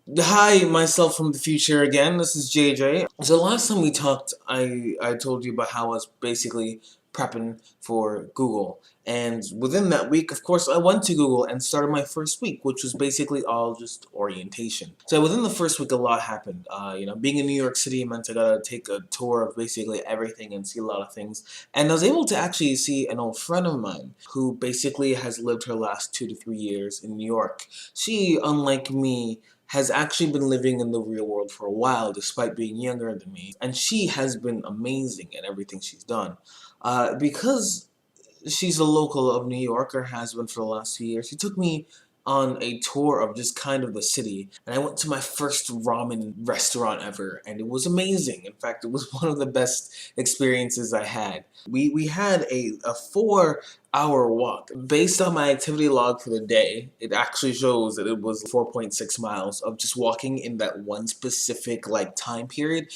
Hi, myself from the future again. This is JJ. So last time we talked, I told you about how I was basically prepping for Google, and within that week, of course, I went to Google and started my first week, which was basically all just orientation. So within the first week, a lot happened. Being in New York City meant I gotta take a tour of basically everything and see a lot of things, and I was able to actually see an old friend of mine who basically has lived her last 2 to 3 years in New York. She, unlike me, has actually been living in the real world for a while despite being younger than me, and she has been amazing at everything she's done. Because she's a local of New York, or has been for the last 2 years, she took me on a tour of just kind of the city, and I went to my first ramen restaurant ever, and it was amazing. In fact, it was one of the best experiences I had. We had a 4 hour walk. Based on my activity log for the day, it actually shows that it was 4.6 miles of just walking in that one specific time period.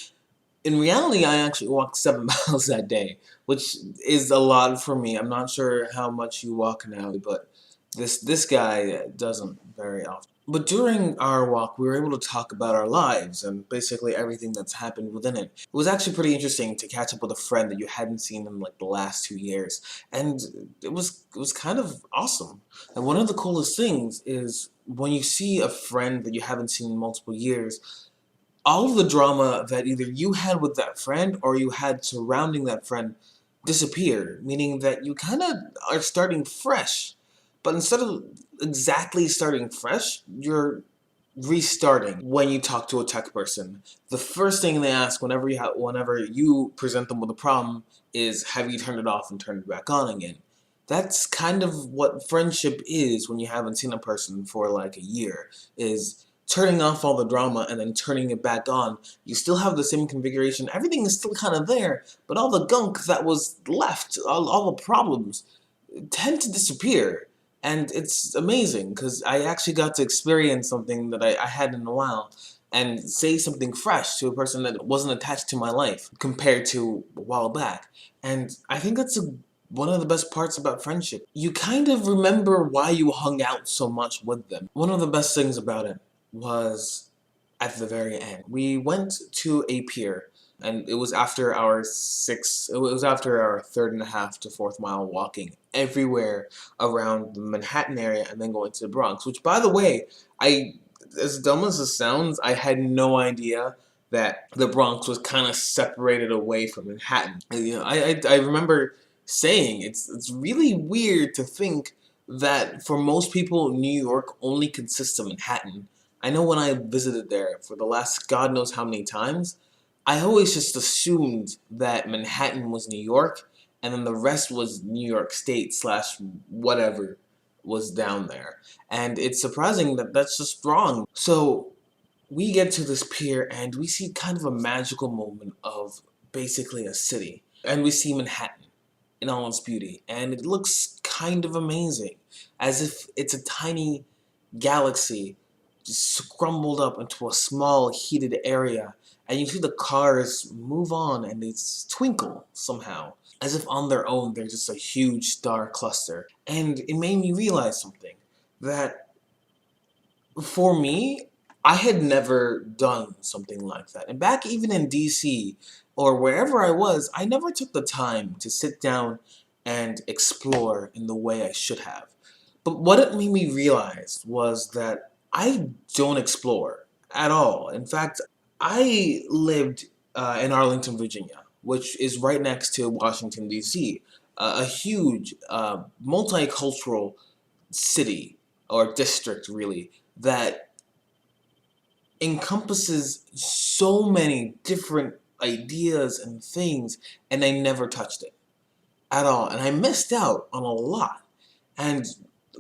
In reality, I actually walked 7 miles that day, which is a lot for me. I'm not sure how much you walk now, but this guy doesn't very often. But during our walk, we were able to talk about our lives and basically everything that's happened within it. It was actually pretty interesting to catch up with a friend that you hadn't seen in like the last 2 years, and it was kind of awesome. And one of the coolest things is when you see a friend that you haven't seen in multiple years, all of the drama that either you had with that friend or you had surrounding that friend disappear, meaning that you kind of are starting fresh. But instead of exactly starting fresh, you're restarting. When you talk to a tech person, the first thing they ask whenever you present them with a problem is, have you turned it off and turned it back on again? That's kind of what friendship is when you haven't seen a person for like a year, is turning off all the drama and then turning it back on. You still have the same configuration, everything is still kind of there, but all the gunk that was left, all the problems, tend to disappear. And it's amazing because I actually got to experience something that I hadn't in a while, and say something fresh to a person that wasn't attached to my life compared to a while back. And I think that's one of the best parts about friendship. You kind of remember why you hung out so much with them. One of the best things about it was at the very end. We went to a pier, and it was after our third and a half to fourth mile walking everywhere around the Manhattan area and then going to the Bronx, which, by the way, as dumb as it sounds, I had no idea that the Bronx was kind of separated away from Manhattan. I remember saying it's really weird to think that for most people, New York only consists of Manhattan. I know when I visited there for the last God knows how many times, I always just assumed that Manhattan was New York, and then the rest was New York State slash whatever was down there. And it's surprising that that's just wrong. So we get to this pier and we see kind of a magical moment of basically a city. And we see Manhattan in all its beauty, and it looks kind of amazing, as if it's a tiny galaxy just scrambled up into a small heated area, and you see the cars move on and they twinkle somehow, as if on their own they're just a huge star cluster. And it made me realize something, that for me, I had never done something like that. And back even in DC or wherever I was, I never took the time to sit down and explore in the way I should have. But what it made me realize was that I don't explore at all. In fact, I lived in Arlington, Virginia, which is right next to Washington, D.C., a huge multicultural city or district, really, that encompasses so many different ideas and things, and I never touched it at all. And I missed out on a lot. And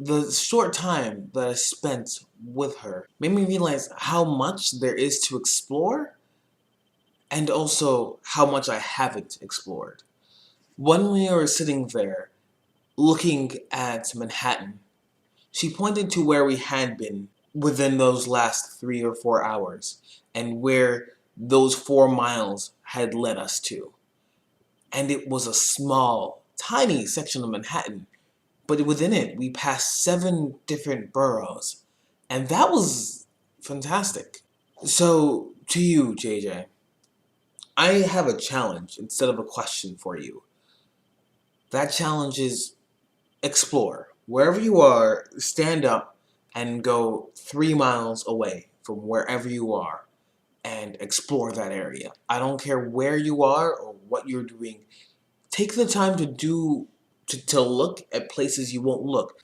the short time that I spent with her made me realize how much there is to explore, and also how much I haven't explored. When we were sitting there looking at Manhattan, she pointed to where we had been within those last 3 or 4 hours, and where those 4 miles had led us to. And it was a small, tiny section of Manhattan, but within it we passed 7 different boroughs. And that was Fantastic. So, to you, JJ, I have a challenge instead of a question for you. That challenge is explore. Wherever you are, stand up and go 3 miles away from wherever you are and explore that area. I don't care where you are or what you're doing. Take the time to look at places you won't look.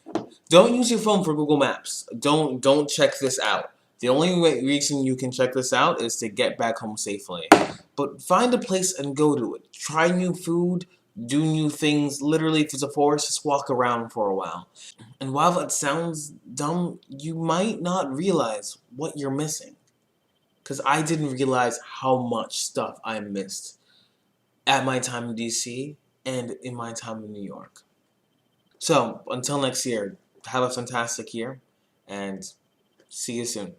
Don't use your phone for Google Maps. Don't check this out. The only reason you can check this out is to get back home safely. But find a place and go to it. Try new food, do new things. Literally, if it's a forest, just walk around for a while. And while that sounds dumb, you might not realize what you're missing. Because I didn't realize how much stuff I missed at my time in DC and in my time in New York. So, until next year, have a fantastic year and see you soon.